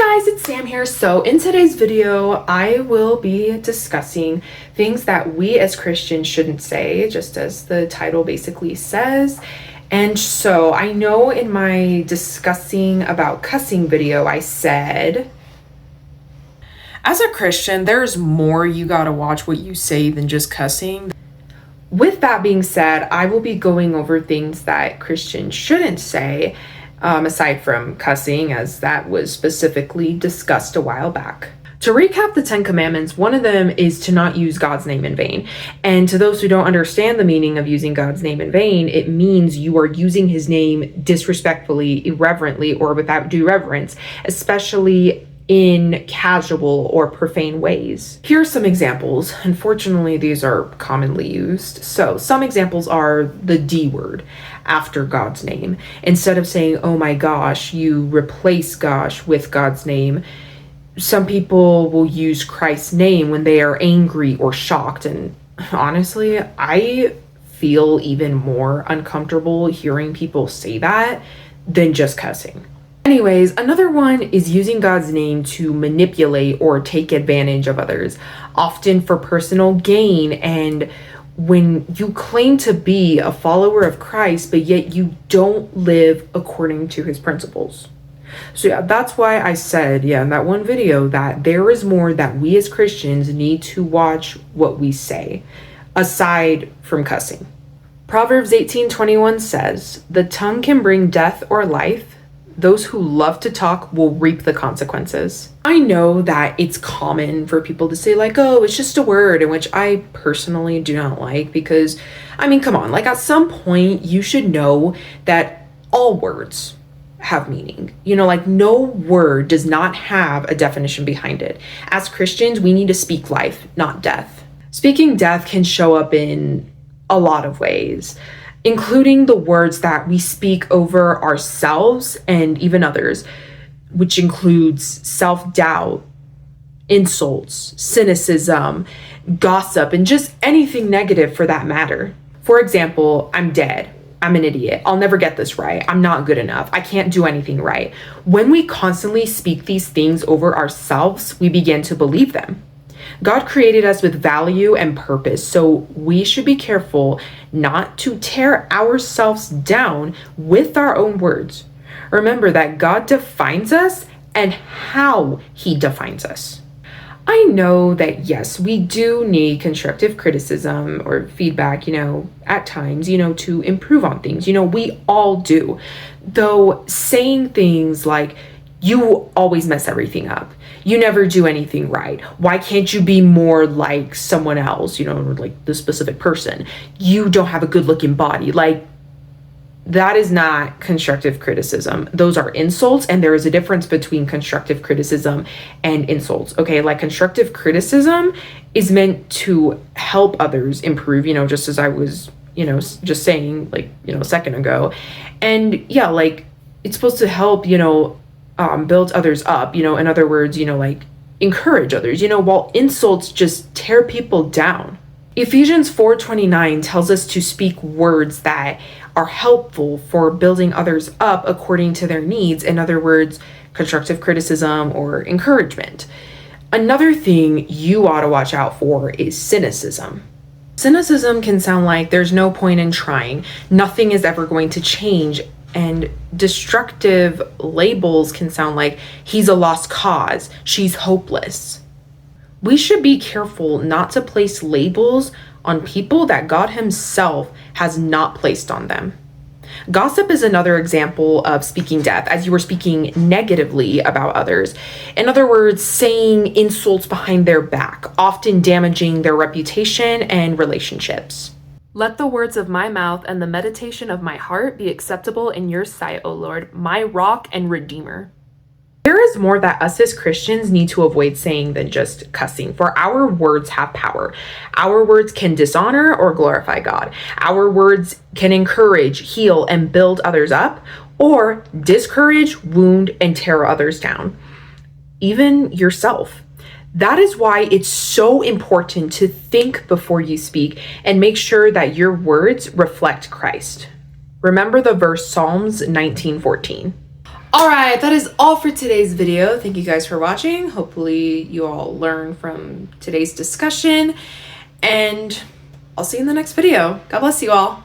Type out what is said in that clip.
Hi guys, it's Sam here. So in today's video, I will be discussing things that we as Christians shouldn't say, just as the title basically says. And so I know in my discussing about cussing video, I said, as a Christian, there's more you gotta watch what you say than just cussing. With that being said, I will be going over things that Christians shouldn't say, aside from cussing, as that was specifically discussed a while back. To recap the 10 commandments, one of them is to not use God's name in vain. And to those who don't understand the meaning of using God's name in vain, it means you are using his name disrespectfully, irreverently, or without due reverence, especially in casual or profane ways. Here are some examples. Unfortunately, these are commonly used. So some examples are the D word after God's name. Instead of saying, oh my gosh, you replace gosh with God's name. Some people will use Christ's name when they are angry or shocked. And honestly, I feel even more uncomfortable hearing people say that than just cussing. Anyways, another one is using God's name to manipulate or take advantage of others, often for personal gain. And when you claim to be a follower of Christ, but yet you don't live according to his principles. So yeah, that's why I said, in that one video, that there is more that we as Christians need to watch what we say, aside from cussing. Proverbs 18:21 says, the tongue can bring death or life. Those who love to talk will reap the consequences. I know that it's common for people to say like, oh, it's just a word, in which I personally do not like, because, I mean, come on, like at some point you should know that all words have meaning. You know, like no word does not have a definition behind it. As Christians, we need to speak life, not death. Speaking death can show up in a lot of ways, including the words that we speak over ourselves and even others, which includes self-doubt, insults, cynicism, gossip, and just anything negative for that matter. For example, I'm dead. I'm an idiot. I'll never get this right. I'm not good enough. I can't do anything right. When we constantly speak these things over ourselves, we begin to believe them. God created us with value and purpose, so we should be careful not to tear ourselves down with our own words. Remember that God defines us and how he defines us. I know that yes, we do need constructive criticism or feedback, at times, to improve on things. We all do. Though saying things like, you always mess everything up. You never do anything right. Why can't you be more like someone else, or like the specific person? You don't have a good looking body. Like, that is not constructive criticism. Those are insults, and there is a difference between constructive criticism and insults. Okay, like constructive criticism is meant to help others improve, just as I was, just saying like, a second ago. And yeah, like it's supposed to help, build others up, in other words, like encourage others, while insults just tear people down. Ephesians 4:29 tells us to speak words that are helpful for building others up according to their needs. In other words, constructive criticism or encouragement. Another thing you ought to watch out for is cynicism. Cynicism can sound like there's no point in trying. Nothing is ever going to change. And destructive labels can sound like he's a lost cause, she's hopeless. We should be careful not to place labels on people that God himself has not placed on them. Gossip is another example of speaking death, as you were speaking negatively about others. In other words, saying insults behind their back, often damaging their reputation and relationships. Let the words of my mouth and the meditation of my heart be acceptable in your sight, O Lord, my rock and redeemer. There is more that us as Christians need to avoid saying than just cussing, for our words have power. Our words can dishonor or glorify God. Our words can encourage, heal, and build others up, or discourage, wound, and tear others down, even yourself. That is why it's so important to think before you speak and make sure that your words reflect Christ. Remember the verse Psalms 19:14. All right, that is all for today's video. Thank you guys for watching. Hopefully you all learn from today's discussion, and I'll see you in the next video. God bless you all.